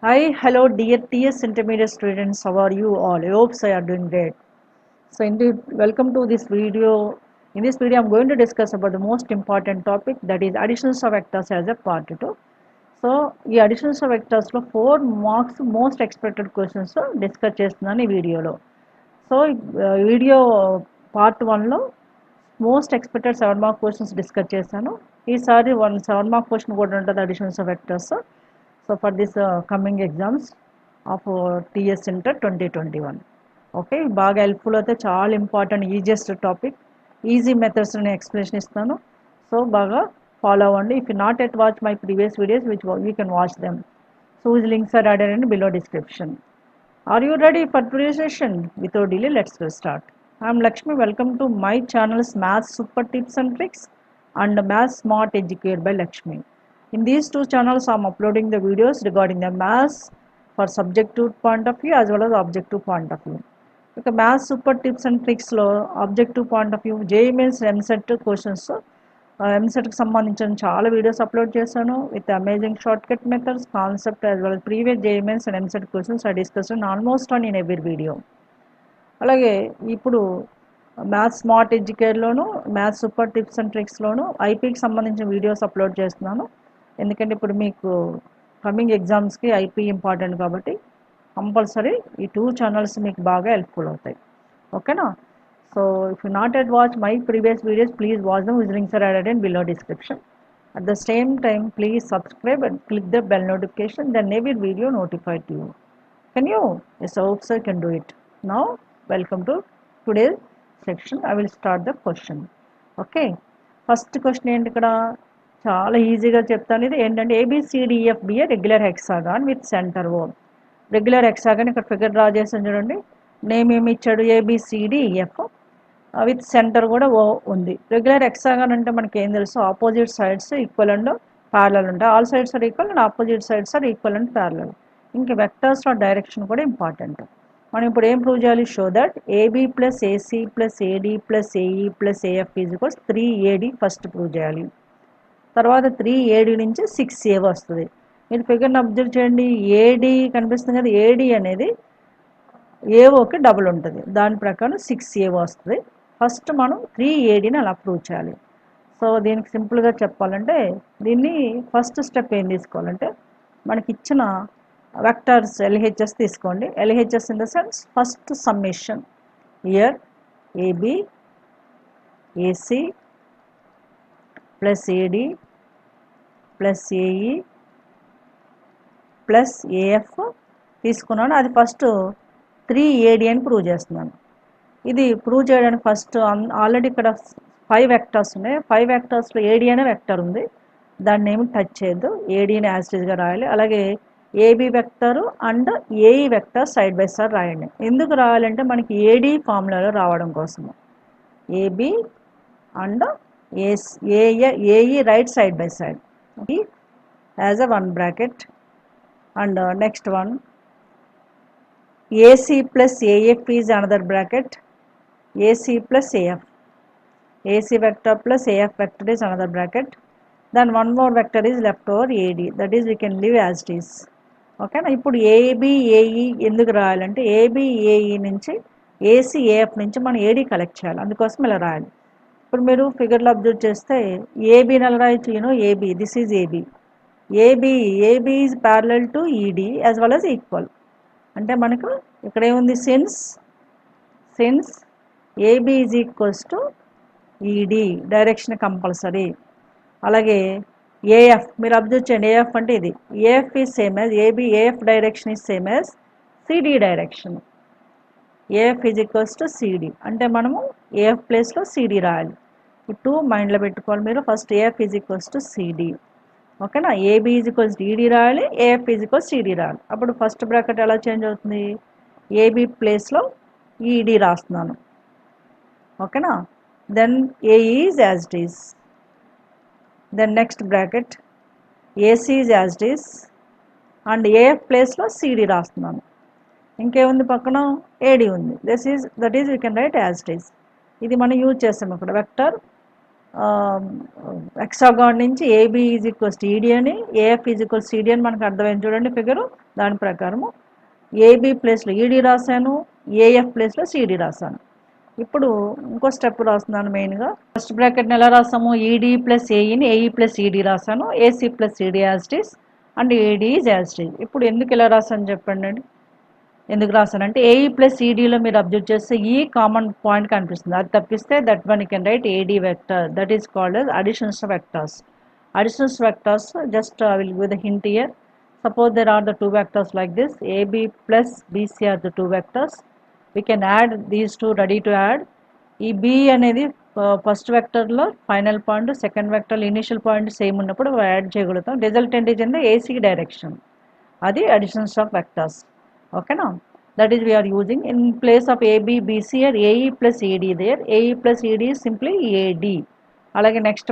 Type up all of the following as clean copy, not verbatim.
Hi, hello, dear TS intermediate students. How are you all? I hope so you are doing great. So, indeed, welcome to this video. In this video, I'm going to discuss about the most important topic, that is additions of vectors as a part 2. So, ఈ additions of vectors లో 4 marks most expected questions discuss చేస్తున్నాను ఈ వీడియోలో. So, video part 1లో most expected 7 mark questions discuss చేశాను. ఈసారి 7 mark question కూడా ఉంటుంది additions of vectors. So for this coming exams of TS inter 2021. Okay, బాగా హెల్ప్ఫుల్ అయితే చాలా important easiest topic. Easy methods నేను ఎక్స్ప్లెనేషన్ ఇస్తాను. సో బాగా ఫాలో అవ్వండి. If you not at watch my previous videos which you can watch them. So his links are added in below description. Are you ready for today's session? Without delay, let's start. I am Lakshmi. Welcome to my channel's Math Super Tips and Tricks and Math Smart Educate by Lakshmi. In these two channels, I am uploading the videos regarding the maths for subjective point of view as well as objective point of view. Okay, Math Super Tips and Tricks lo objective point of view, JEE Mains MSET questions. ఎంసెట్కి సంబంధించిన చాలా videos upload చేశాను with amazing short cut methods concept as well previous JEE Mains and EAMCET questions I discussion almost on in every video. అలాగే ఇప్పుడు maths smart ఎడ్యుకేట్లోను maths super tips and ట్రిక్స్లోను ఐపీకి సంబంధించిన వీడియోస్ అప్లోడ్ చేస్తున్నాను. ఎందుకంటే ఇప్పుడు మీకు కమింగ్ ఎగ్జామ్స్కి ఐపీ ఇంపార్టెంట్ కాబట్టి కంపల్సరీ ఈ 2 ఛానల్స్ మీకు బాగా హెల్ప్ఫుల్ అవుతాయి. ఓకేనా? So if you not yet watch my previous videos, please watch them. Whose links are added in below description. At the same time, please subscribe and click the bell notification. Then every video notified to you. Can you? Yes, I hope so you can do it. Now, welcome to today's section. I will start the question. Okay. First question ఏంటి ఇక్కడ చాలా ఈజీగా చెప్తాను. ఇది ఏంటంటే ABCDEF be a regular hexagon with center O. Regular hexagon ఇక్కడ figure draw చేసాను చూడండి. నేమ్ ఏమి ఇచ్చాడు? ABCDEF విత్ సెంటర్ కూడా ఓ ఉంది. రెగ్యులర్ హెక్సాగన్ అంటే మనకి ఏం తెలుసు? Opposite sides equal and parallel ఉంటాయి. All sides are equal and opposite sides are equal and parallel. ఇంకా వెక్టర్స్లో డైరెక్షన్ కూడా ఇంపార్టెంట్. మనం ఇప్పుడు ఏం ప్రూవ్ చేయాలి? Show that AB plus AC plus AD plus AE plus AF is equals 3AD first prove చేయాలి. తర్వాత 3AD నుంచి 6A వస్తుంది. మీరు ఫిగర్ని అబ్జర్వ్ చేయండి. AD కనిపిస్తుంది కదా, AD అనేది ఏఓకి డబుల్ ఉంటుంది. దాని ప్రకారం 6A వస్తుంది. ఫస్ట్ మనం 3ADని అలా ప్రూవ్ చేయాలి. సో దీనికి సింపుల్గా చెప్పాలంటే దీన్ని ఫస్ట్ స్టెప్ ఏం తీసుకోవాలంటే మనకి ఇచ్చిన వెక్టర్స్ LHS తీసుకోండి. LHS in the sense first summation year AB AC plus AD plus AE plus AF తీసుకున్నాను. అది ఫస్ట్ 3AD అని ప్రూవ్ చేస్తున్నాను. ఇది ప్రూవ్ చేయడానికి ఫస్ట్ ఆల్రెడీ ఇక్కడ 5 వెక్టర్స్ ఉన్నాయి. 5 వెక్టర్స్లో AD అనే వెక్టర్ ఉంది. దాన్ని ఏమి టచ్ చేయొద్దు. ADని యాజ్టీజ్గా రాయాలి. అలాగే AB vector and AE vector side by side రాయండి. ఎందుకు రాయాలంటే మనకి AD ఫార్ములాలో రావడం కోసము. AB and AE right side by side as a 1 bracket and next one AC plus AF is another bracket. AC plus AF, AC vector plus AF vector is another bracket. Then one more vector is left over AD, that is we can leave as it is. Okay na? ఇప్పుడు AB AE ఎందుకు రాయాలంటే AB AE నుంచి AC AF నుంచి మనం AD collect చేయాలి. అందుకోసం ఇలా రాయాలి. ఇప్పుడు మీరు ఫిగర్లో అబ్జర్వ్ చేస్తే ABని ఎలా రాయొచ్చు? You know AB, this is AB. AB is parallel to ED as well as equal. అంటే మనకు ఇక్కడ ఏముంది? Since AB is equals to ED, direction compulsory. అలాగే AF మీరు అబ్జర్వ్ చేయండి. AF అంటే ఇది. AF is same as AB. AF direction is same as CD direction. AF is equals to CD అంటే మనము AF ప్లేస్లో CD రాయాలి. ఈ 2 మైండ్లో పెట్టుకోవాలి మీరు. First AF is equals to CD. ఓకేనా? AB ఈజ్ ఈక్వల్స్ ED రాయాలి, AF ఈజ్ ఈక్వల్స్ CD రాయాలి. అప్పుడు ఫస్ట్ బ్రాకెట్ ఎలా చేంజ్ అవుతుంది? AB ప్లేస్లో ED రాస్తున్నాను. ఓకేనా? Then AE is as it is. Then next bracket AC is as it is and AF ప్లేస్లో CD రాస్తున్నాను. ఇంకేముంది? పక్కన AD ఉంది. That is we can write as it is. ఇది మనం యూజ్ చేస్తాం ఇక్కడ. వెక్టర్ హెక్సాగాన్ నుంచి ఏబి ఈజ్ ఈక్వల్స్ టు ఈడి అని, ఏఎఫ్ ఈజ్ ఈక్వల్స్ సిడి అని మనకు అర్థమైంది చూడండి ఫిగరు. దాని ప్రకారము ఏబి ప్లేస్లో ఈడి రాశాను, ఏఎఫ్ ప్లేస్లో సిడి రాశాను. ఇప్పుడు ఇంకో స్టెప్ రాస్తున్నాను మెయిన్గా. ఫస్ట్ బ్రాకెట్ని ఎలా రాసాము, ఈడి ప్లస్ ఏఈని ఏఈ ప్లస్ ఈడి రాశాను, A C plus C D as it is and A D is as it is. ఇప్పుడు ఎందుకు ఇలా రాశాను చెప్పండి అండి. ఎందుకు రాశానంటే ఏఈ ప్లస్ ఈడీలో మీరు అబ్జర్వ్ చేస్తే ఈ కామన్ పాయింట్ కనిపిస్తుంది. అది తప్పిస్తే that one you can write AD vector, that is called as additions of vectors. Additions vectors, just I will give the hint here. Suppose there are the two vectors like this, AB plus BC are the two vectors. We can add these two, ready to add. ఈ B అనేది first వెక్టర్లో final point, second వెక్టర్లో initial point same ఉన్నప్పుడు add చేయగలుగుతాం. Resultant is in the AC direction. అది additions of vectors. ఓకేనా, that is we are using in place of AB BC here AE plus AD there. AE plus AD is simply AD. అలాగే next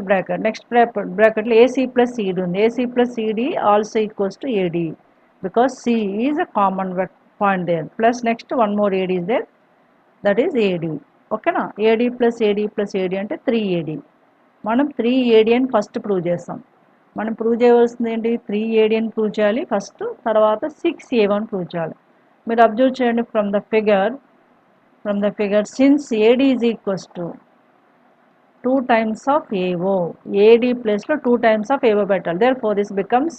బ్రాకెట్లో AC plus CD ఉంది. AC plus CD also equals to AD because C is a common point there. Plus next one more AD is there, that is AD. ఓకేనా, AD plus AD plus AD అంటే 3AD. మనం 3AD అని first prove చేస్తాం. మనం prove చేయవలసింది ఏంటి, 3AD అని prove చేయాలి ఫస్ట్, తర్వాత 6A1 ప్రూవ్ చేయాలి. మీరు అబ్జర్వ్ చేయండి from the figure since AD is equals to 2 times of AO, AD ప్లేస్లో 2 times of AO పెట్టాలి. Therefore this becomes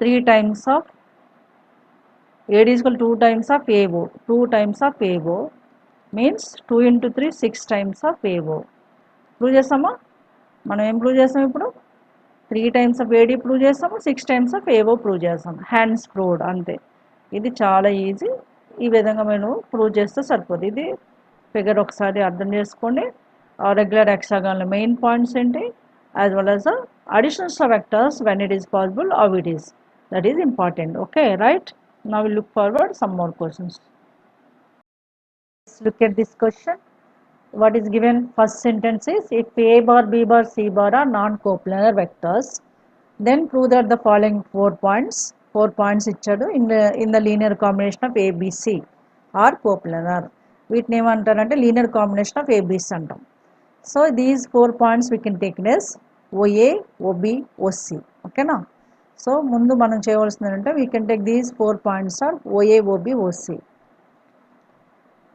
3 times of AD is equal to 2 times of AO. 2 times of AO means 2 into 3 6 times of AO. Prove చేస్తామా, మనం ఏం prove చేస్తాం ఇప్పుడు, 3 times of AD prove చేస్తాము, 6 times of AO prove చేస్తాం. Hands proved అంతే. ఇది చాలా ఈజీ. ఈ విధంగా మేము ప్రూవ్ చేస్తే సరిపోతుంది. ఇది ఫిగర్ ఒకసారి అర్థం చేసుకోండి. రెగ్యులర్ హెక్సాగాన్లో మెయిన్ పాయింట్స్ ఏంటి, as well as additions of vectors when it is possible, how it is, that is important. Okay, right. Now will look forward some more questions. Look at this question. What is given? First sentence is, if A bar, B bar, C bar are non-coplanar vectors, then prove that the following 4 points ఇచ్చాడు in the linear combination of A, B, C are coplanar. వీటిని ఏమంటారంటే linear combination of ABs అంటాం. So these 4 points we can take as OA, OB, OC. ఓకేనా, so ముందు మనం చేయవలసింది ఏంటంటే we can take these 4 points are OA, OB, OC.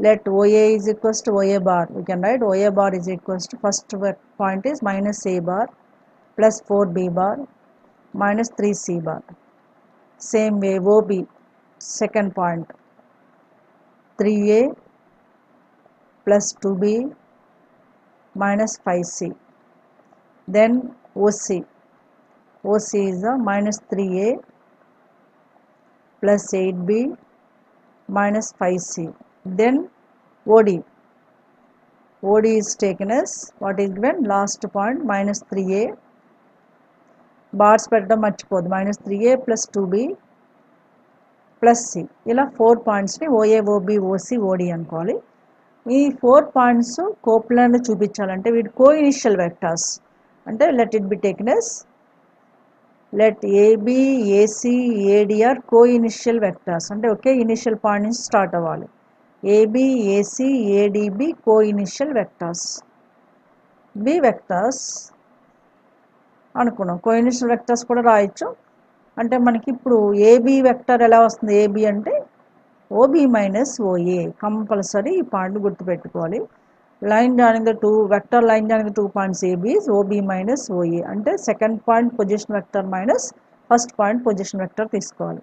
Let OA is equals to OA bar. We can write OA bar is equals to, first point is minus A bar plus 4B bar minus 3C bar. Same way OB, second point 3A plus 2B minus 5C. Then OC is a minus 3A plus 8B minus 5C. Then OD is taken as, what is given, last point minus 3A, bars పెట్టడం మర్చిపోదు, minus 3A plus 2B plus C. ఇలా 4 పాయింట్స్ని OA, OB, OC, OD అనుకోవాలి. ఈ 4 points coplanar చూపించాలంటే వీటి coinitial vectors అంటే let it be taken as, let AB, AC, AD are coinitial vectors అంటే ఒకే ఇనిషియల్ పాయింట్ నుంచి స్టార్ట్ అవ్వాలి. AB, AC, ADB coinitial vectors. B vectors అనుకున్నాం, కో-ఇనిషియల్ వెక్టర్స్ కూడా రాయొచ్చు. అంటే మనకి ఇప్పుడు AB వెక్టర్ ఎలా వస్తుంది, AB అంటే OB మైనస్ OA. కంపల్సరీ ఈ పాయింట్ గుర్తుపెట్టుకోవాలి. Line joining the two vector line joining the 2 points AB is OB minus OA. అంటే second point position vector minus first point position vector తీసుకోవాలి.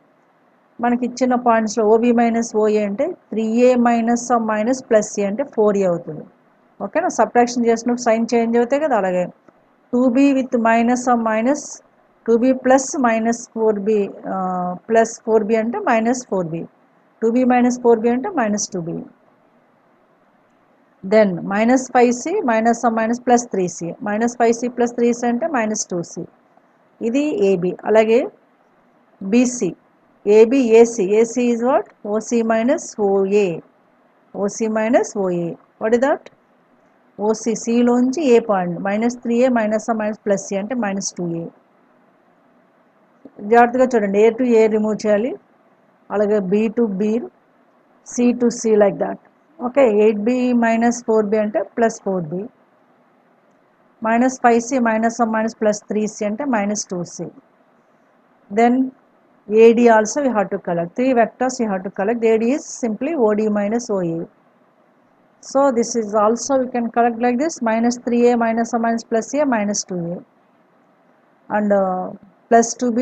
మనకి ఇచ్చిన పాయింట్స్లో OB minus OA అంటే 3A minus plus C అంటే 4A అవుతుంది. ఓకేనా, subtraction చేసినప్పుడు sign change అవుతాయి కదా. అలాగే 2B with minus 2B plus minus 4B plus 4B అంటే minus 4B, 2B minus 4B అంటే minus 2B. Then minus 5C minus plus 3C, minus 5C plus 3C అంటే మైనస్ 2C. ఇది AB. అలాగే BC, AB, AC is what? OC minus OA. OC minus OA. What is that? OC, C లోంచి A point minus 3A minus plus C అంటే minus 2A. జాగ్రత్తగా చూడండి, A to A remove చేయాలి. అలాగే B to B, C to C like that. Okay, 8B minus 4B అంటే plus 4B. minus 5c minus 1 minus plus 3c అంటే minus 2c. Then AD also we have to collect. 3 vectors we have to collect. AD is simply OD minus OA. So this is also we can collect like this, minus 3a minus 1 minus plus a minus 2a. And plus 2b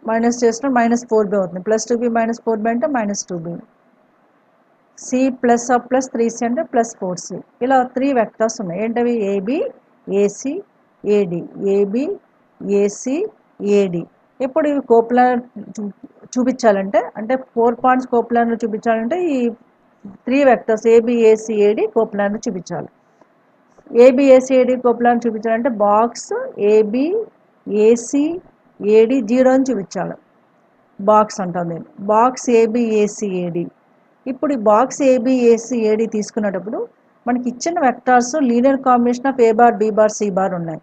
minus చేసిన minus 4b అవుతుంది. Plus 2b minus 4b అంటే minus 2b. C plus of plus 3c అంటే plus 4c. ఇలా 3 vectors ఉన్నాయి. ఏంటవి? AB, AC, AD. AB, AC, AD. ఇప్పుడు ఇవి coplanar చూపించాలంటే, అంటే 4 పాయింట్స్ కోప్లానర్ చూపించాలంటే ఈ 3 vectors AB, AC, AD coplanar చూపించాలి. AB, AC, AD కోప్లానర్ చూపించాలంటే బాక్స్ AB, AC, AD 0 అని చూపించాలి. బాక్స్ అంటాం నేను. Box AB, AC, AD. ఇప్పుడు ఈ బాక్స్ AB, AC, AD తీసుకునేటప్పుడు మనకి ఇచ్చిన vectors linear combination of A bar, B bar, C bar ఉన్నాయి.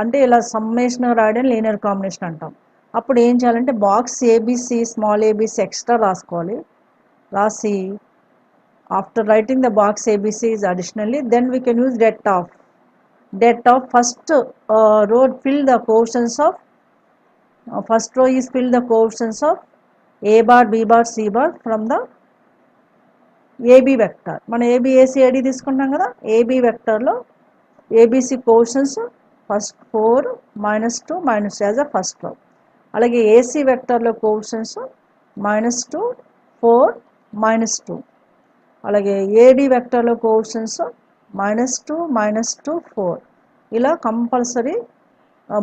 అంటే ఇలా సమ్మేషన్ రాయడం లీనియర్ కాంబినేషన్ అంటాం. అప్పుడు ఏం చేయాలంటే box ABC, small ABC extra రాసుకోవాలి. రాసి after writing the box ABC is additionally, then we can use det of. Det of first row fill the coefficients of first row is fill the coefficients of A bar, B bar, C bar from the AB vector. మనం AB, AC, AD తీసుకుంటాం కదా, AB వెక్టర్లో ABC cautions first 4 minus 2 minus 2 as a first row. అలాగే AC వెక్టర్లో cautions -2 4 -2. అలాగే AD వెక్టర్లో cautions -2 -2 4. ఇలా compulsory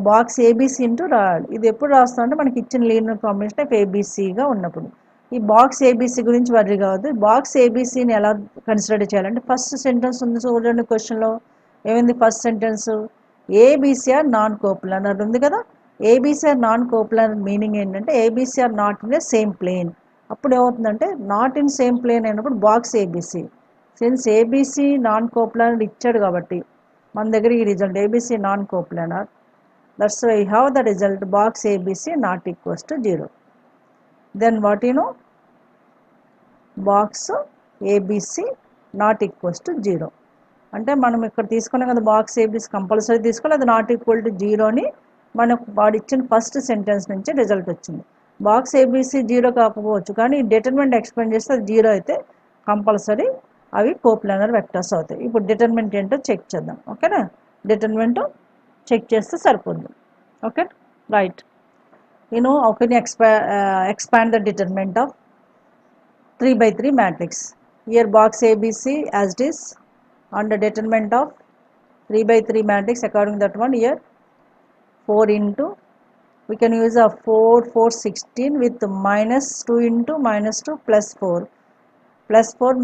box ABC into రాయాలి. ఇది ఎప్పుడు రాస్తాం అంటే మనకి ఇచ్చిన లీనియర్ కాంబినేషన్ ఆఫ్ ఏబీసీగా ఉన్నప్పుడు. ఈ బాక్స్ ఏబీసీ గురించి వర్రీ కావద్దు. బాక్స్ ఏబీసీని ఎలా కన్సిడర్ చేయాలంటే ఫస్ట్ సెంటెన్స్ ఉంది చూడండి క్వశ్చన్లో ఏమైంది. First sentence ABC are non coplanar ఉంది కదా. ABC are non coplanar meaning ఏంటంటే ABC are not in a same plane. అప్పుడు ఏమవుతుందంటే నాట్ ఇన్ సేమ్ ప్లేన్ అయినప్పుడు box ABC. Since ABC non coplanar ఇచ్చాడు కాబట్టి మన దగ్గర ఈ result ABC non coplanar. That's why we have the result box ABC not equals to 0. Then what you know? Box ABC not equals to 0. అంటే మనం ఇక్కడ తీసుకున్నాం కదా బాక్స్ ఏబీసీ కంపల్సరీ తీసుకోవాలి. అది నాట్ ఈక్వల్ టు 0 అని మనకు వాడు ఇచ్చిన ఫస్ట్ సెంటెన్స్ నుంచి రిజల్ట్ వచ్చింది. బాక్స్ ఏబీసీ 0 కాకపోవచ్చు, కానీ డిటర్మినెంట్ ఎక్స్ప్లెయిన్ చేస్తే అది 0 అయితే కంపల్సరీ అవి కోప్లానర్ వెక్టర్స్ అవుతాయి. ఇప్పుడు డిటర్మినెంట్ ఏంటో చెక్ చేద్దాం. ఓకేనా? డిటర్మినెంట్ చెక్ చేస్తే సరిపోద్ది. Okay, right. how can you expand the determinant of 3 by 3 matrix. Here box ABC as it is, and the determinant of 3 by 3 matrix according to that one, here 4 into, we can use a 4 4 16 with -2 into -2 plus 4 plus 4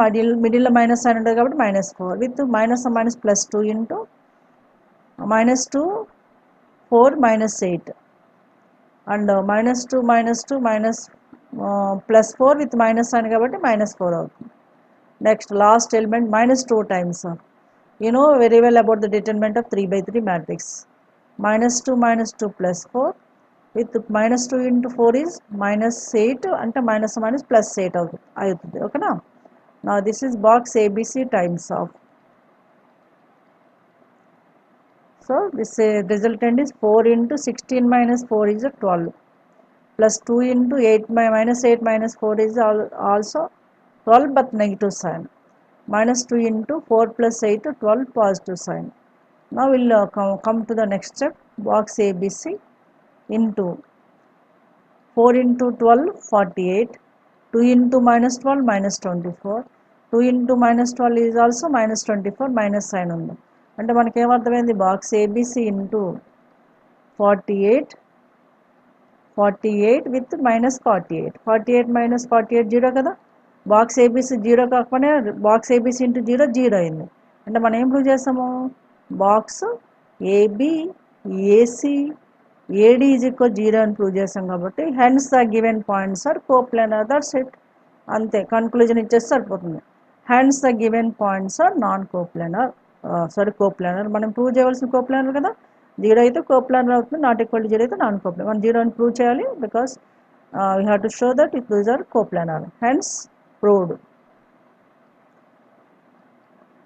middle minus sign ఉంటుంది కాబట్టి -4 with minus plus 2 into -2 4 -8 and -2 minus plus 4 with minus sign కాబట్టి -4 అవుతుంది. Next last element -2 times. You know very well about the determinant of 3 by 3 matrix. -2 plus 4 with -2 into 4 is -8 అంటే minus plus 8 అవుతుంది. ఓకేనా? Now this is box ABC times of. So this resultant is 4 into 16 minus 4 is 12 plus 2 into 8 minus 4 is also 12 but negative sign. -2 into 4 plus 8 12 positive sign. Now we will come to the next step. Box ABC into 4 into 12 48, 2 into -12 -24, 2 into -12 is also -24 minus sign ఉంది. అంటే మనకి ఏమర్థమైంది? Box ABC into 48 with -48, 48 -48 0 కదా. Box ABC 0 కాకపోయినా box ABC into 0 0 అయింది. అంటే మనం ఏం ప్రూవ్ చేస్తాము? Box A B A C A D is equal 0 అని ప్రూవ్ చేస్తాం కాబట్టి hence the given points are coplanar. That's it, అంతే. కన్క్లూజన్ ఇచ్చేస్తే సరిపోతుంది. Hence the given points are non coplanar, coplanar. మనం ప్రూవ్ చేయవలసిన కోప్లానర్ కదా. 0 అయితే కోప్లానర్ అవుతుంది, నాట్ ఈక్వల్ టు 0 అయితే నాన్ కోప్లానర్. మనం 0 అని ప్రూవ్ చేయాలి because we have to show that it these are coplanar. హెన్స్ proved.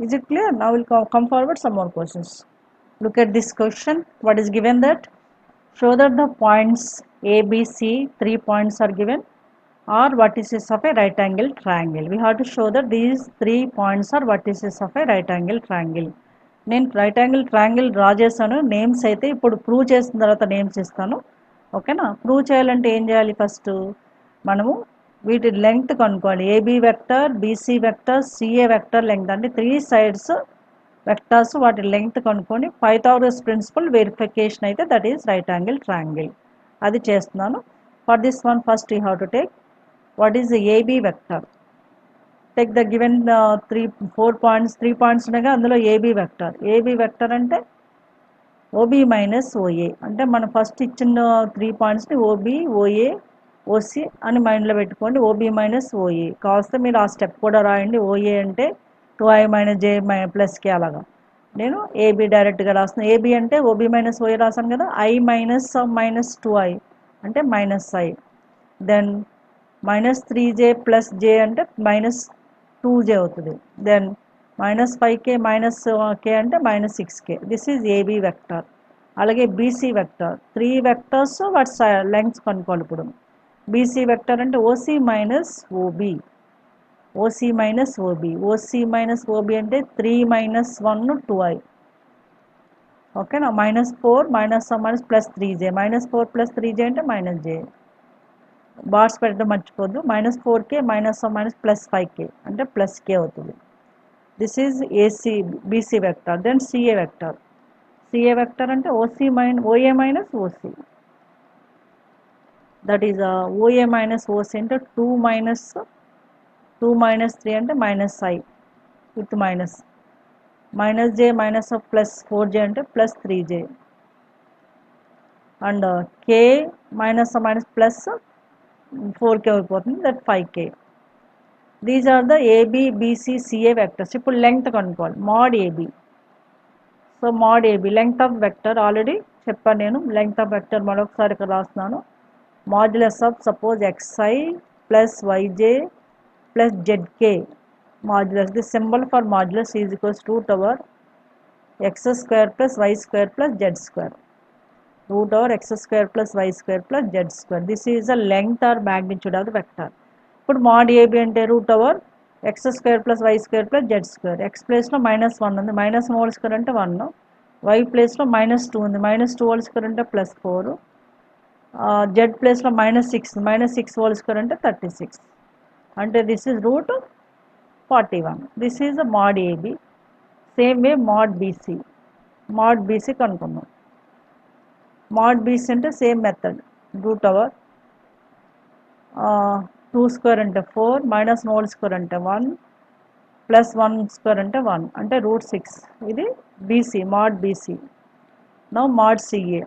Is it clear? Now we'll come forward some more questions. Look at this question. What is given that? Show that the points A, B, C, 3 points are given, are vertices of a right angle triangle. We have to show that these 3 points are vertices of a right angle triangle. నేను right angle triangle draw చేశాను. Names అయితే ఇప్పుడు prove చేసిన తర్వాత names ఇస్తాను. ఓకేనా? Prove చేయాలంటే ఏం చేయాలి? ఫస్ట్ మనము వీటి లెంగ్త్ కనుక్కోవాలి. AB vector, BC vector, C A vector length అంటే 3 సైడ్స్ వెక్టర్స్ వాటి లెంగ్త్ కనుక్కొని పైథాగరస్ ప్రిన్సిపల్ వెరిఫికేషన్ అయితే that is right angle triangle. అది చేస్తున్నాను. For this one first you have to take what is the AB vector. Take the given 4 points, 3 points ఉండగా అందులో AB vector. AB vector అంటే OB minus OA. అంటే మనం first ఇచ్చిన 3 పాయింట్స్ని OB, OA, OC అని మైండ్లో పెట్టుకోండి. OB minus OA కావస్తే మీరు ఆ స్టెప్ కూడా రాయండి. OA అంటే 2i minus j plus k అలాగా. నేను AB డైరెక్ట్గా రాస్తున్నాను. AB అంటే OB minus OA రాసాను కదా. I minus 2i అంటే minus i. Then minus 3j plus j అంటే minus 2j అవుతుంది. దెన్ minus 5k minus k అంటే minus 6k. This is AB vector. అలాగే BC వెక్టర్ 3 వెక్టర్స్ వాటి లెంగ్త్స్ కనుక్కోవాలి. ఇప్పుడు BC వెక్టర్ అంటే OC minus OB, OC minus OB, OC minus OB అంటే 3 minus 1 2i. ఓకేనా? -4 minus plus 3j, -4 plus 3j అంటే minus j. Bars పెట్టడం మర్చిపోద్దు. -4k minus plus 5k అంటే ప్లస్ k అవుతుంది. This is A C B C vector. Then C A vector. C A vector అంటే OA minus OC. That is OA minus OC అంటే 2 minus 3 అంటే -i విత్ minus. -j minus plus 4j అంటే plus 3j. And k minus plus 4k అయిపోతుంది. That 5k. These are the A B, B C, C A vectors. ఇప్పుడు length కనుక్కోవాలి. Mod A B. So mod A B length of vector already చెప్పాను నేను. Length of vector మరొకసారి ఇక్కడ రాస్తున్నాను. Modulus of suppose xi plus yj plus zk modulus. The symbol for modulus is equals root over x² plus y² plus z². root over x² plus y² plus z². This is the length or magnitude of the vector. ఇప్పుడు mod AB అంటే root over x² plus y² plus z². x ప్లేస్లో -1 ఉంది. -1² అంటే 1. y ప్లేస్లో -2 ఉంది. -2² అంటే +4. z ప్లేస్లో -6 -6² అంటే 36. అంటే this is root 41. This is the mod AB. Same way mod BC. mod BC కనుక్కున్నాం. mod BC అంటే సేమ్ మెథడ్. రూట్ ఓవర్ 2² అంటే 4 -1² అంటే 1 ప్లస్ 1² అంటే 1 అంటే √6. ఇది BC mod BC. Now mod CA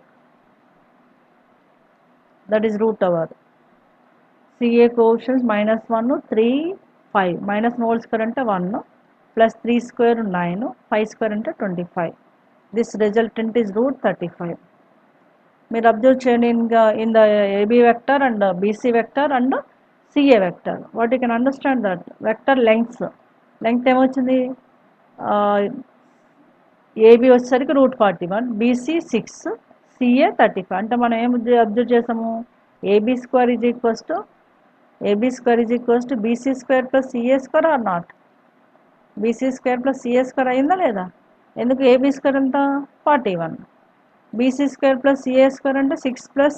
that is root over CA coefficients -1 3 5 -1² అంటే 1 plus 3² 9 5² అంటే 25. This resultant is √35. మీరు observe చేయండి in the AB vector and BC vector and CA vector. What you can understand that vector length ఏమొచ్చింది? AB వచ్చేసరికి √41, BC 6, CA 35. అంటే మనం ఏం observe చేసాము? AB² is equals to BC² plus CA² or not? BC² plus CA² అయిందా లేదా? ఎందుకు AB² ఎంత? 41. BC² plus CA² అంటే 6 plus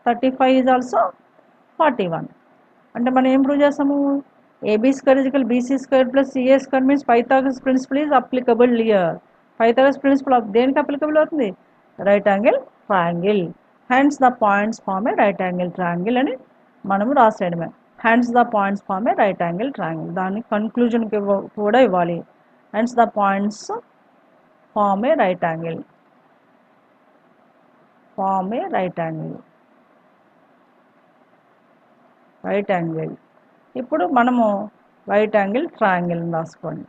35 is also 41. అంటే మనం ఏం ప్రూవ్ చేస్తాము? AB² BC² plus CA² means Pythagoras principle is applicable here. Pythagoras principle దేనికి అప్లికబుల్ అవుతుంది? Right angle triangle. Hence the points form a right angle triangle అని మనము రాసేయడమే. Hence the points form a right angle triangle. దాని కన్క్లూజన్కి కూడా ఇవ్వాలి. Hence the points form a right angle. Form a right angle. ఇప్పుడు మనము రైట్ యాంగిల్ ట్రయాంగిల్ రాసుకోండి.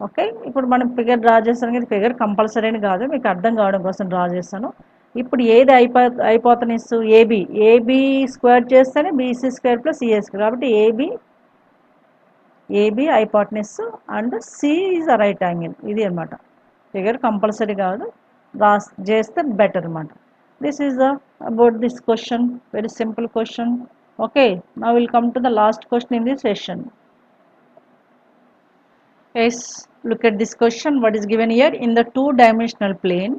ఓకే, ఇప్పుడు మనం ఫిగర్ డ్రా చేస్తాను కదా. ఫిగర్ కంపల్సరీ అని కాదు, మీకు అర్థం కావడం కోసం డ్రా చేస్తాను. ఇప్పుడు ఏది అయిపోతనిస్తూ ఏబి స్క్వేర్ చేస్తేనే BC² ప్లస్ CA². కాబట్టి A B hypotenuse and C is a right angle. ఇది అనమాట. ఫిగర్ కంపల్సరీ కాదు, చేస్తే బెటర్ అనమాట. This is the about this question, very simple question. Okay, now will come to the last question in this session. Yes, look at this question. What is given here? In the two-dimensional plane,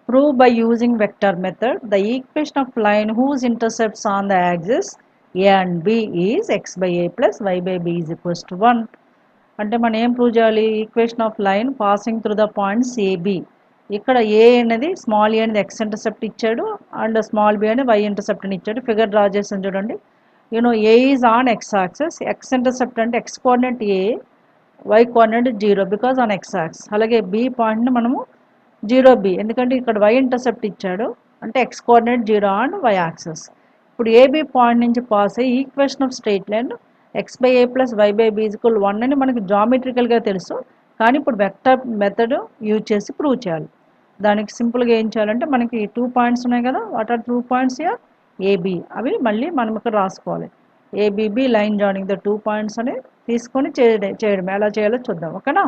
prove by using vector method the equation of line whose intercepts on the axis a and b is x by a plus y by b is equals to 1. అంటే మనం ఏం prove చేయాలి? Equation of line passing through the points AB. ఇక్కడ A అనేది small A అనేది X intercept ఇచ్చాడు and small B అనేది Y intercept అని ఇచ్చాడు. ఫిగర్ డ్రా చేసాను చూడండి. You know A is on X axis, X intercept అంటే X coordinate A, y coordinate 0 because on X axis. అలాగే బి పాయింట్ని మనము 0b, ఎందుకంటే ఇక్కడ y ఇంటర్సెప్ట్ ఇచ్చాడు అంటే X coordinate 0 on y axis. ఇప్పుడు ఏబి పాయింట్ నుంచి పాస్ అయ్యి equation of straight line X by A plus Y by B is equal 1 అని మనకి జామెట్రికల్గా తెలుసు. కానీ ఇప్పుడు వెక్టర్ మెథడ్ యూజ్ చేసి ప్రూవ్ చేయాలి. దానికి సింపుల్గా ఏం చేయాలంటే మనకి 2 పాయింట్స్ ఉన్నాయి కదా, what are 2 points here? A B. అవి మళ్ళీ మనం ఇక్కడ రాసుకోవాలి. A B B line joining the 2 points అని తీసుకొని చేయడం ఎలా చేయాలో చూద్దాం. ఓకేనా?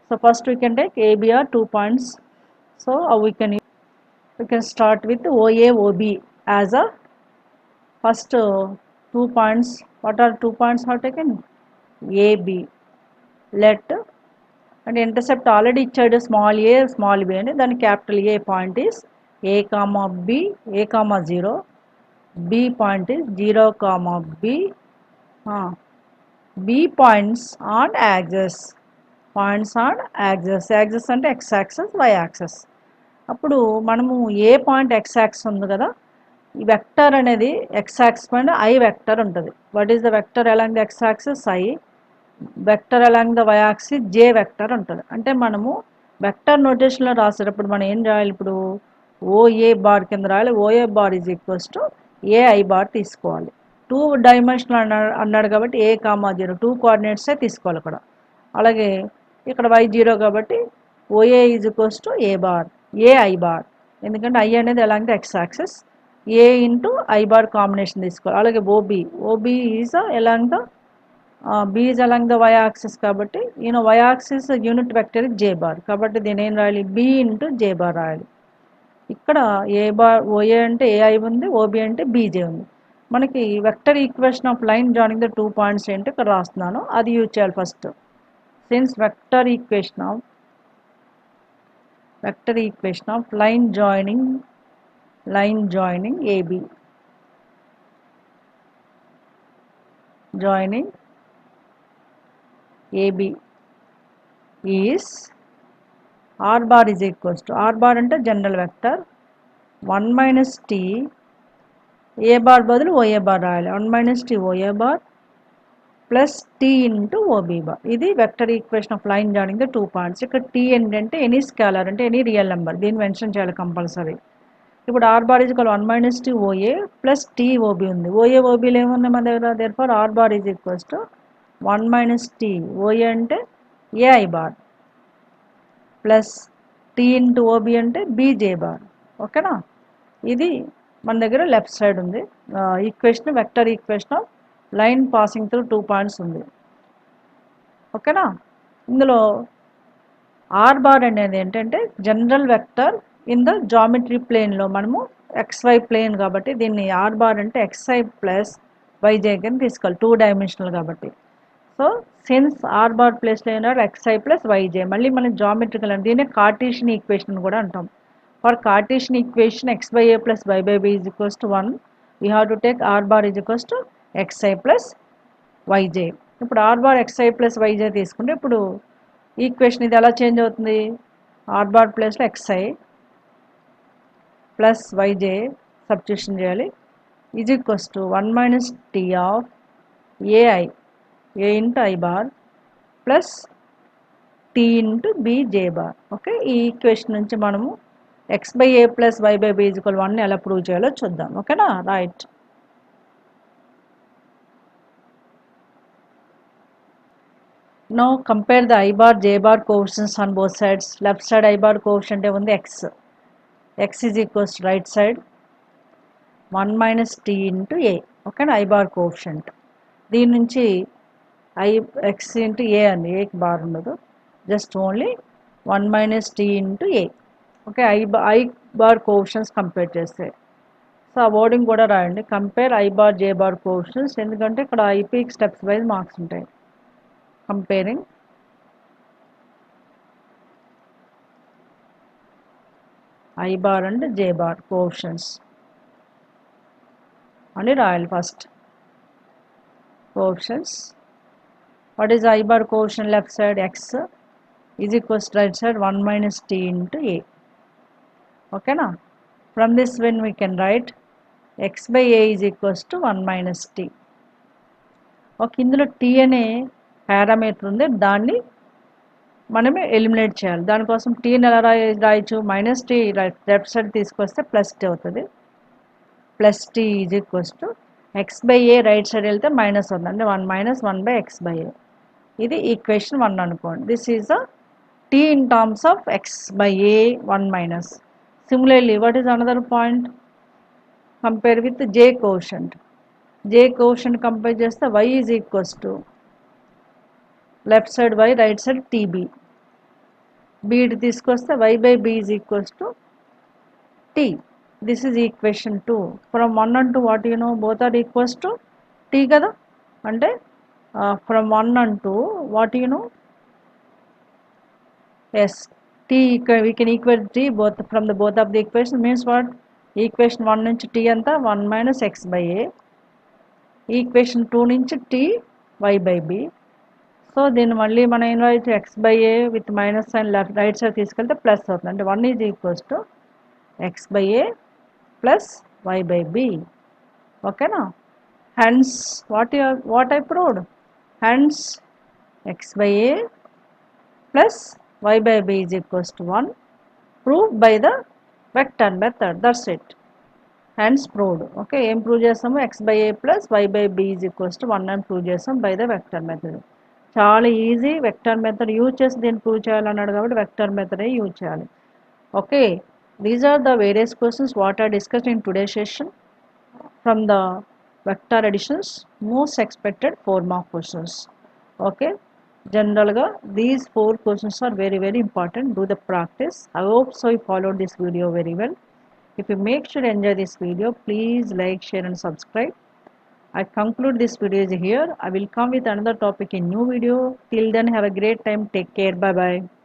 So first we can take A B are 2 points. So we can start with OA OB as a first 2 points. What are 2 points are taken? AB. Let and intercept already ఇచ్చాడు small A small B అని, దాని capital A point is A comma B, A comma 0, B point is 0 comma B, B points on axes, points on axes. Axes అంటే X axis Y axis. అప్పుడు మనము ఏ point X axis ఉంది కదా, ఈ vector అనేది X axis పైన I vector ఉంటుంది. What is the vector along the X axis? I. Vector along the Y axis J vector ఉంటుంది. అంటే మనము వెక్టర్ నోటేషన్లో రాసేటప్పుడు మనం ఏం రాయాలి? ఇప్పుడు ఓఏ బార్ కింద రాయాలి. O A bar is equals to A I bar తీసుకోవాలి. 2 డైమెన్షనల్ అన్నాడు కాబట్టి ఏ కామా 0 2 కోఆర్డినేట్సే తీసుకోవాలి అక్కడ. అలాగే ఇక్కడ వై 0 కాబట్టి OA is equals to A bar, A I bar, ఎందుకంటే ఐ అనేది along the X axis, A into I bar combination తీసుకోవాలి. అలాగే OB, OB is along the B is along the Y axis కాబట్టి Y axis unit vector J bar, కాబట్టి దీని ఏం రాయాలి? B into జే bar రాయాలి. ఇక్కడ ఏ బార్ ఓఏ అంటే ఏఐ ఉంది, ఓబి అంటే బీజే ఉంది. మనకి vector equation of line joining the 2 points ఏంటి ఇక్కడ రాస్తున్నాను, అది యూజ్ చేయాలి first. Since vector equation of line joining AB, joining AB is r bar is equals to, r bar అంటే general vector 1 minus t, A bar బదులు OA bar రాయాలి, 1 minus t OA bar plus T into OB bar. ఇది vector equation of line joining the 2 points. ఇక్కడ T ఏంటంటే any scalar అంటే any real number, దీన్ని mention చేయాలి compulsory. ఇప్పుడు R bar is equal 1 minus t OA plus T OB ఉంది. OA ఓబీలు ఏమున్నాయి మన దగ్గర? Therefore R bar is equals to 1 minus t O A అంటే A I bar plus T into O B అంటే బీజే బార్. ఓకేనా? ఇది మన దగ్గర లెఫ్ట్ సైడ్ ఉంది equation, vector equation of line passing through 2 points ఉంది. ఓకేనా? ఇందులో ఆర్ బార్ అనేది ఏంటంటే general vector in the geometry ప్లేన్లో మనము ఎక్స్వై ప్లేన్ కాబట్టి దీన్ని ఆర్ బార్ అంటే ఎక్స్ఐ ప్లస్ వైజే కింద తీసుకోవాలి, 2 డైమెన్షనల్ కాబట్టి. సో సిన్స్ ఆర్ బార్ ప్లేస్లో ఏమన్నారు? X I plus Y J. మళ్ళీ మనం జామెట్రికల్ అంటే దీన్ని కార్టీషియన్ ఈక్వేషన్ కూడా అంటాం. For Cartesian equation X by A plus Y by B is equals to 1, we have to take R bar is equals to X I plus Y J. ఇప్పుడు R bar X I plus Y J తీసుకుంటే ఇప్పుడు equation ఇది ఎలా change అవుతుంది? R bar ప్లేస్లో X I plus Y J substitution చేయాలి, is equals to 1 minus T of AI, A into I bar plus T into B J bar. Okay, ఈ ఈక్వేషన్ నుంచి మనము X by A plus Y by B is equal 1 ఎలా prove చేయాలో చూద్దాం. ఓకేనా? Right. Now compare the I bar J bar coefficients on both sides. Left side I bar coefficient ఉంది x. X is equals to right side 1 minus t into a. Okay, I bar coefficient. దీని నుంచి x into a అండి, ఏకి bar ఉండదు, just only 1 minus t into a. Okay I bar coefficients compare చేస్తే so ఆ wording కూడా రాయండి compare I bar J bar coefficients ఎందుకంటే ఇక్కడ ఐపీకి స్టెప్స్ వైజ్ మార్క్స్ ఉంటాయి comparing I bar and J bar coefficients అని రాయాలి first coefficients what is I bar coefficient left side x is equals to right side 1 minus t into a. Okay na? From this when we can write x by a is equals to 1 minus t. Okay, ఇందులో t అనే parameter ఉంది దాన్ని మనమే eliminate చేయాలి దానికోసం టీని ఎలా రాయొచ్చు మైనస్ టీ లెఫ్ట్ సైడ్ తీసుకొస్తే ప్లస్ టీ అవుతుంది plus T is equals to X by A right side వెళ్తే మైనస్ అవుతుంది అంటే 1 minus 1 by X by A ఇది ఈక్వేషన్ 1 అనుకోండి this is a t in terms of x by a 1 minus. Similarly, what is another point? Compare with j quotient. J quotient compare just y is equals to left side y, right side tb. b తీసుకొస్తే y by b is equals to t. This is equation 2. From 1 and 2 what you know both are equals to t kada? అంటే from 1 and 2 what you know? Yes, t we can equate t both from the both of the equation means what? Equation 1 నుంచి t అంతా 1 minus x by a. Equation 2 నుంచి t y by b. So దీన్ని మళ్ళీ మనం ఏం రాయొచ్చు x by a with minus sign left right side తీసుకెళ్తే plus అవుతుంది అంటే 1 is equals to x by a plus y by b. ఓకేనా hence what I proved? Hence x by a plus y by b is equals to 1 proved by the vector method. That's it. Hence proved. Okay, ఏం prove చేస్తాము x by a plus y by b is equals to 1 అని prove చేస్తాం by the vector method. చాలా easy vector method use చేసి దీన్ని prove చేయాలన్నాడు కాబట్టి vector మెథడే యూజ్ చేయాలి. Okay, these are the various questions what are discussed in today session from the vector additions most expected 4 mark questions. Okay, generally these 4 questions are very important. Do the practice. I hope so you followed this video very well. If you make sure enjoy this video, please like, share and subscribe. I conclude this video here. I will come with another topic in new video. Till then have a great time. Take care. Bye bye.